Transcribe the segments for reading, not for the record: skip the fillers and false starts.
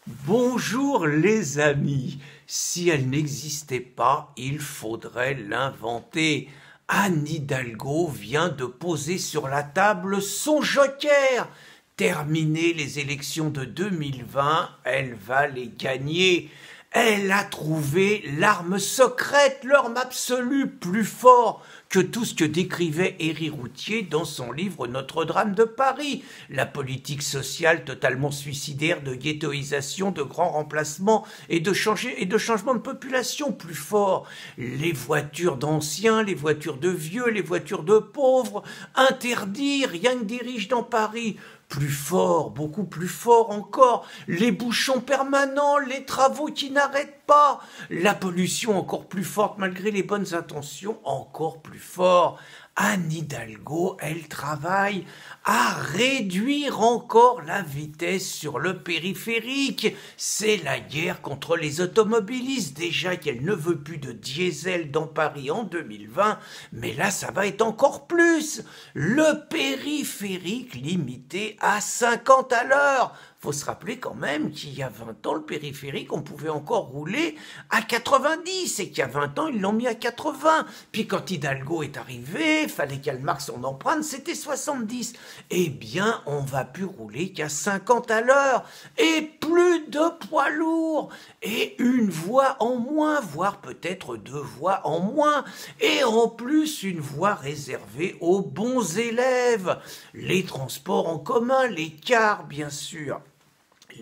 Bonjour les amis, si elle n'existait pas, il faudrait l'inventer. Anne Hidalgo vient de poser sur la table son joker. Terminées les élections de 2020, elle va les gagner. Elle a trouvé l'arme secrète, l'arme absolue, plus fort que tout ce que décrivait Éric Routhier dans son livre Notre-Dame de Paris. La politique sociale totalement suicidaire de ghettoisation, de grands remplacements et de changement de population plus fort. Les voitures d'anciens, les voitures de vieux, les voitures de pauvres, interdits, rien que des riches dans Paris. Plus fort, beaucoup plus fort encore, les bouchons permanents, les travaux qui n'arrêtent pas, la pollution encore plus forte malgré les bonnes intentions, encore plus fort. Anne Hidalgo, elle travaille à réduire encore la vitesse sur le périphérique. C'est la guerre contre les automobilistes. Déjà qu'elle ne veut plus de diesel dans Paris en 2020, mais là ça va être encore plus. Le périphérique limité à 50 à l'heure. Faut se rappeler quand même qu'il y a 20 ans, le périphérique, on pouvait encore rouler à 90 et qu'il y a 20 ans, ils l'ont mis à 80. Puis quand Hidalgo est arrivé, fallait qu'elle marque son empreinte, c'était 70. Eh bien, on va plus rouler qu'à 50 à l'heure et plus de poids lourds et une voie en moins, voire peut-être deux voies en moins et en plus une voie réservée aux bons élèves. Les transports en commun, les cars, bien sûr.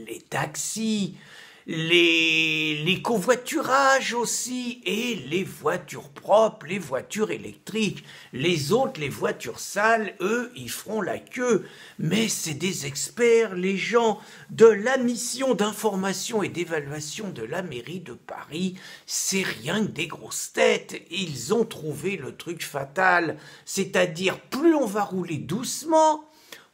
Les taxis, les covoiturages aussi, et les voitures propres, les voitures électriques. Les autres, les voitures sales, eux, ils feront la queue. Mais c'est des experts, les gens de la mission d'information et d'évaluation de la mairie de Paris. C'est rien que des grosses têtes. Ils ont trouvé le truc fatal. C'est-à-dire, plus on va rouler doucement,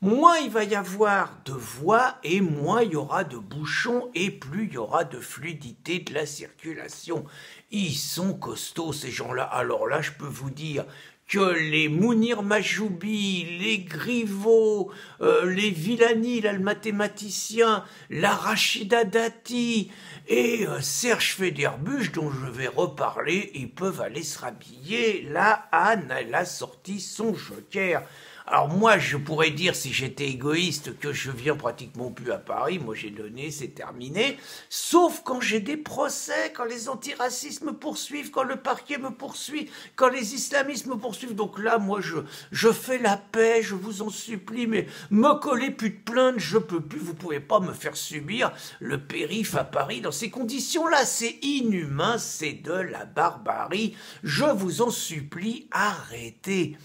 moins il va y avoir de voies et moins il y aura de bouchons et plus il y aura de fluidité de la circulation. Ils sont costauds ces gens-là. Alors là, je peux vous dire que les Mounir Majoubi, les Griveaux, les Villani, là, le mathématicien, la Rachida Dati et Serge Federbush, dont je vais reparler, ils peuvent aller se rhabiller. Là, Anne, elle a sorti son joker. Alors moi, je pourrais dire, si j'étais égoïste, que je viens pratiquement plus à Paris. Moi, j'ai donné, c'est terminé. Sauf quand j'ai des procès, quand les antiracistes me poursuivent, quand le parquet me poursuit, quand les islamistes me poursuivent. Donc là, moi, je fais la paix, je vous en supplie, mais me collez plus de plaintes, je peux plus. Vous pouvez pas me faire subir le périph' à Paris dans ces conditions-là. C'est inhumain, c'est de la barbarie. Je vous en supplie, arrêtez.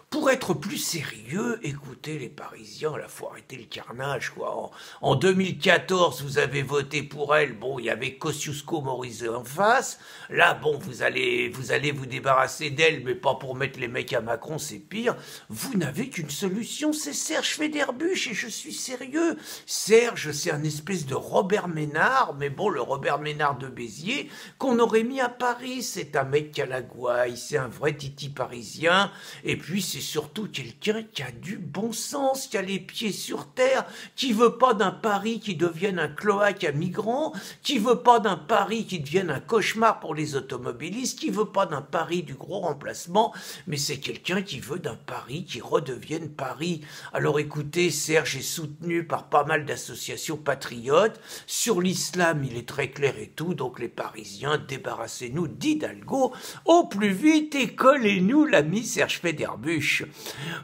Pour être plus sérieux, écoutez les Parisiens, là, faut arrêter le carnage, quoi. En 2014, vous avez voté pour elle, bon, il y avait Kosciusko-Morizet en face. Là, bon, vous allez vous débarrasser d'elle, mais pas pour mettre les mecs à Macron, c'est pire. Vous n'avez qu'une solution, c'est Serge Federbush, et je suis sérieux. Serge, c'est un espèce de Robert Ménard, mais bon, le Robert Ménard de Béziers, qu'on aurait mis à Paris. C'est un mec qui a la gouaille, c'est un vrai titi parisien, et puis c'est surtout quelqu'un qui a du bon sens, qui a les pieds sur terre, qui veut pas d'un Paris qui devienne un cloaque à migrants, qui veut pas d'un Paris qui devienne un cauchemar pour les automobilistes, qui veut pas d'un Paris du gros remplacement, mais c'est quelqu'un qui veut d'un Paris qui redevienne Paris. Alors écoutez, Serge est soutenu par pas mal d'associations patriotes. Sur l'islam, il est très clair et tout, donc les Parisiens, débarrassez-nous d'Hidalgo au plus vite et collez-nous l'ami Serge Federbush.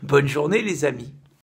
Bonne journée les amis.